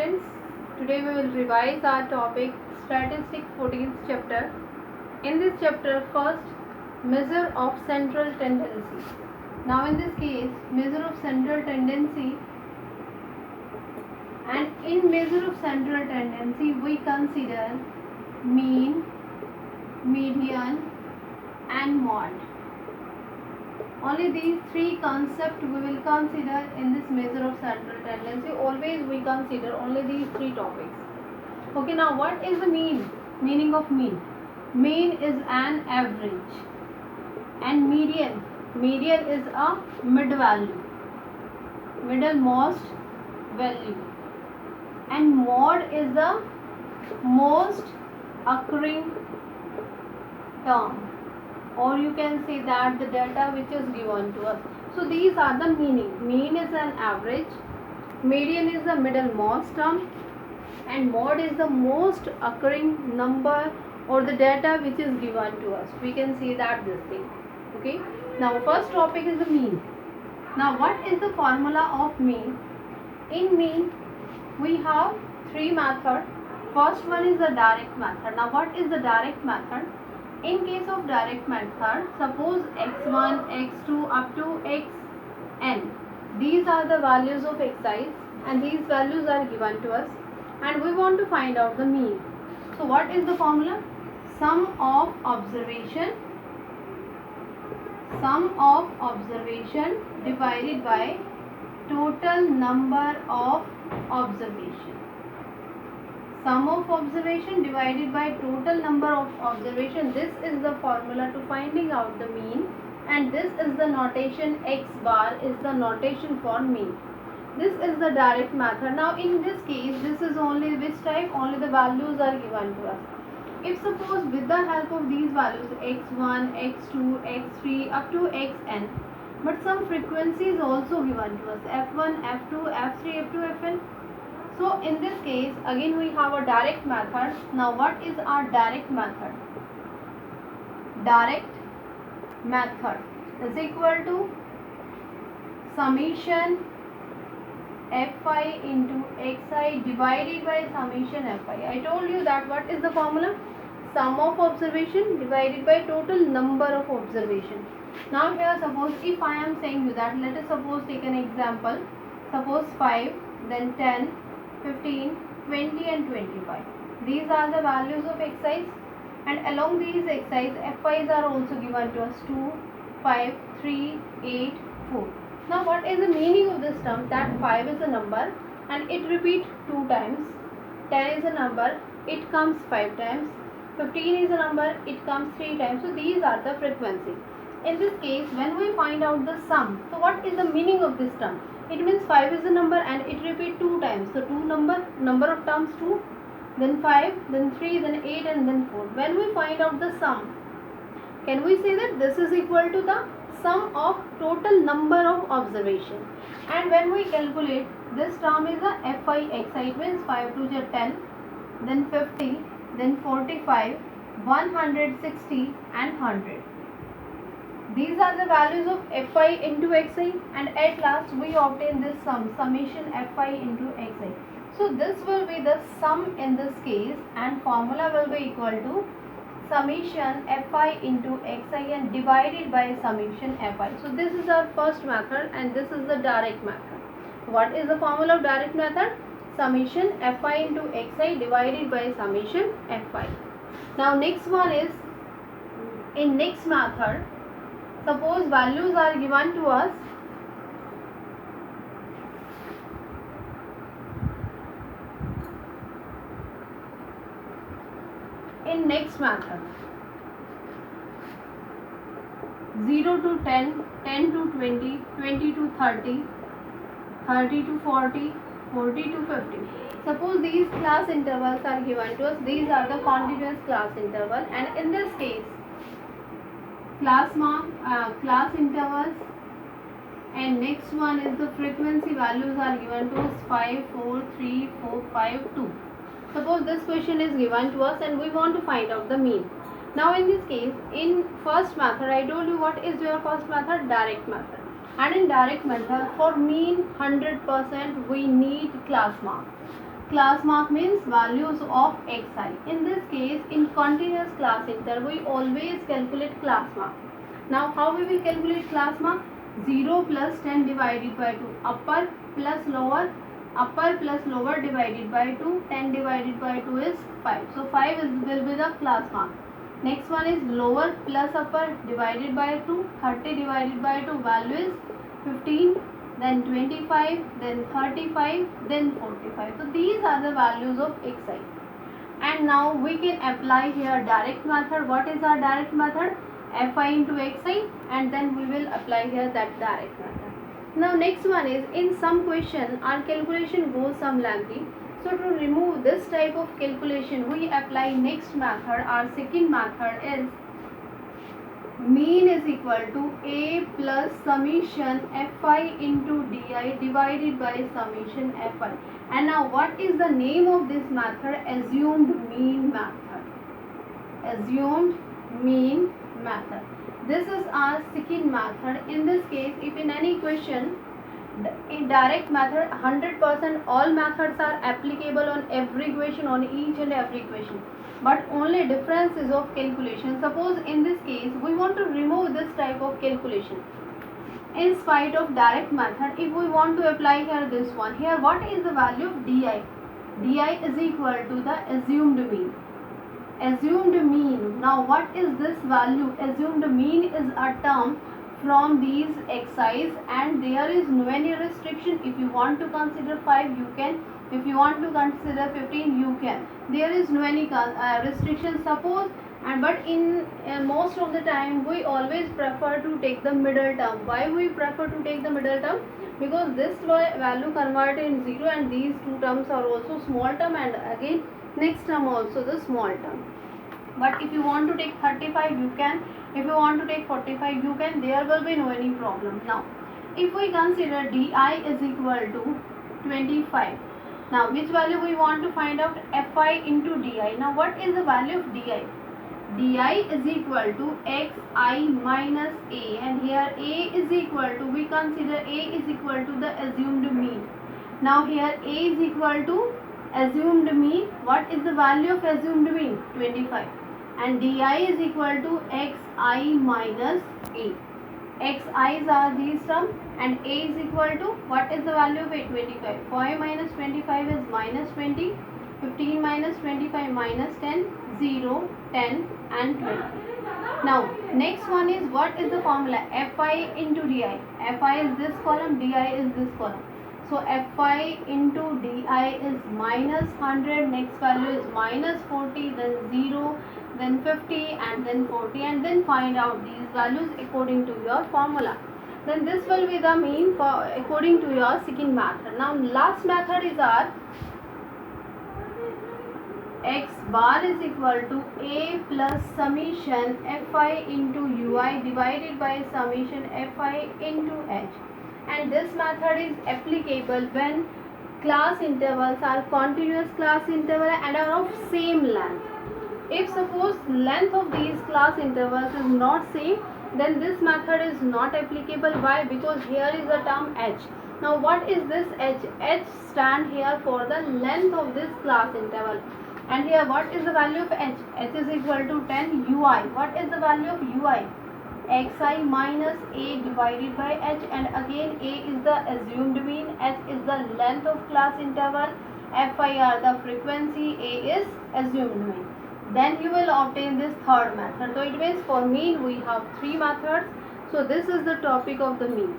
students, today we will revise our topic Statistics 14th chapter. In this chapter, first measure of central tendency. Now in this case, measure of central tendency, and in measure of central tendency we consider mean, median and mode. Only these three concepts we will consider in this measure of central tendency. Always we consider only these three topics. Okay, now what is the meaning of mean? Mean is an average, and median is a mid value, middlemost value, and mode is the most occurring term, or you can say that the data which is given to us. So these are the meaning. Mean is an average, median is the middlemost term, and mode is the most occurring number or the data which is given to us. We can say that this thing. Okay. Now first topic is the mean. Now what is the formula of mean? In mean we have three methods. First one is the direct method. Now what is the direct method? In case of direct method, suppose x1, x2 up to xn. These are the values of xi, and these values are given to us, and we want to find out the mean. So what is the formula? Sum of observation divided by total number of observation. Sum of observation divided by total number of observation. This is the formula to finding out the mean, and this is the notation. X bar is the notation for mean. This is the direct method. Now in this case, this is only which type? Only the values are given to us. If suppose with the help of these values x1, x2, x3 up to xn, but some frequency is also given to us, f1, f2, f3 up to fn. So in this case, again we have a direct method. Now what is our direct method? Direct method is equal to summation fi into xi divided by summation fi. I told you that what is the formula? Sum of observation divided by total number of observation. Now here suppose if I am saying you that, let us suppose take an example. Suppose 5, then 10, 15, 20 and 25. These are the values of x's, and along these x's, fi's are also given to us 2, 5, 3, 8, 4. Now what is the meaning of this term? That 5 is a number and it repeats 2 times. 10 is a number, it comes 5 times. 15 is a number, it comes 3 times. So these are the frequency. In this case, when we find out the sum, so what is the meaning of this term? It means 5 is a number and it repeats 2 times. So number of terms 2, then 5, then 3, then 8 and then 4. When we find out the sum, can we say that this is equal to the sum of total number of observation? And when we calculate, this term is a fi xi, it means 5 to the 10, then 50, then 45, 160 and 100. These are the values of fi into xi, and at last we obtain this sum, summation fi into xi. So this will be the sum in this case, and formula will be equal to summation fi into xi and divided by summation fi. So this is our first method, and this is the direct method. What is the formula of direct method? Summation fi into xi divided by summation fi. Now next one is, in next method, suppose values are given to us. In next method, 0 to 10, 10 to 20, 20 to 30, 30 to 40, 40 to 50. Suppose these class intervals are given to us. These are the continuous class interval, and in this case, class intervals, and next one is the frequency values are given to us 5, 4, 3, 4, 5, 2. Suppose this question is given to us and we want to find out the mean. Now in this case, in first method, I told you what is your first method? Direct method. And in direct method, for mean 100% we need class mark. Class mark means values of xi. In this case, in continuous class interval, we always calculate class mark. Now, how we will calculate class mark? 0 plus 10 divided by 2. Upper plus lower divided by 2. 10 divided by 2 is 5. So, 5 will be the class mark. Next one is lower plus upper divided by 2. 30 divided by 2 value is 15. Then 25, then 35, then 45. So these are the values of xi. And now we can apply here direct method. What is our direct method? Fi into xi, and then we will apply here that direct method. Now next one is, in some question our calculation goes some lengthy. So to remove this type of calculation, we apply next method. Our second method is mean is equal to a plus summation fi into di divided by summation fi. And now what is the name of this method? Assumed mean method. Assumed mean method. This is our second method. In this case, if in any question in direct method, 100% all methods are applicable on every question, on each and every question, but only difference is of calculation. Suppose in this case we want to remove this type of calculation in spite of direct method. If we want to apply here this one, here what is the value of di? Di is equal to the assumed mean. Assumed mean. Now what is this value? Assumed mean is a term from these x's, and there is no any restriction. If you want to consider 5, you can. If you want to consider 15, you can. There is no any restriction. Suppose, and but in most of the time we always prefer to take the middle term. Why we prefer to take the middle term? Because this value converted in 0, and these two terms are also small term, and again next term also the small term. But if you want to take 35, you can. If you want to take 45, you can. There will be no any problem. Now, if we consider di is equal to 25. Now, which value we want to find out? Fi into di. Now, what is the value of di? Di is equal to xi minus a, and here a is equal to, we consider a is equal to the assumed mean. Now, here a is equal to assumed mean. What is the value of assumed mean? 25. And di is equal to xi minus a. Xi's are these terms, and a is equal to, what is the value of a? 25. 5 minus 25 is minus 20. 15 minus 25 minus 10. 0, 10 and 20. Now next one is, what is the formula? Fi into di. Fi is this column, di is this column. So Fi into di is minus 100, next value is minus 40, then 0, then 50, and then 40, and then find out these values according to your formula. Then this will be the mean for according to your second method. Now last method is our x bar is equal to a plus summation fi into ui divided by summation fi into h. And this method is applicable when class intervals are continuous class interval and are of same length. If suppose length of these class intervals is not same, then this method is not applicable. Why? Because here is the term h. Now what is this h? H stand here for the length of this class interval. And here what is the value of h? H is equal to 10 ui. What is the value of ui? Xi minus a divided by h, and again a is the assumed mean, h is the length of class interval, fi are the frequency, a is assumed mean. Then you will obtain this third method. So it means for mean we have three methods. So this is the topic of the mean.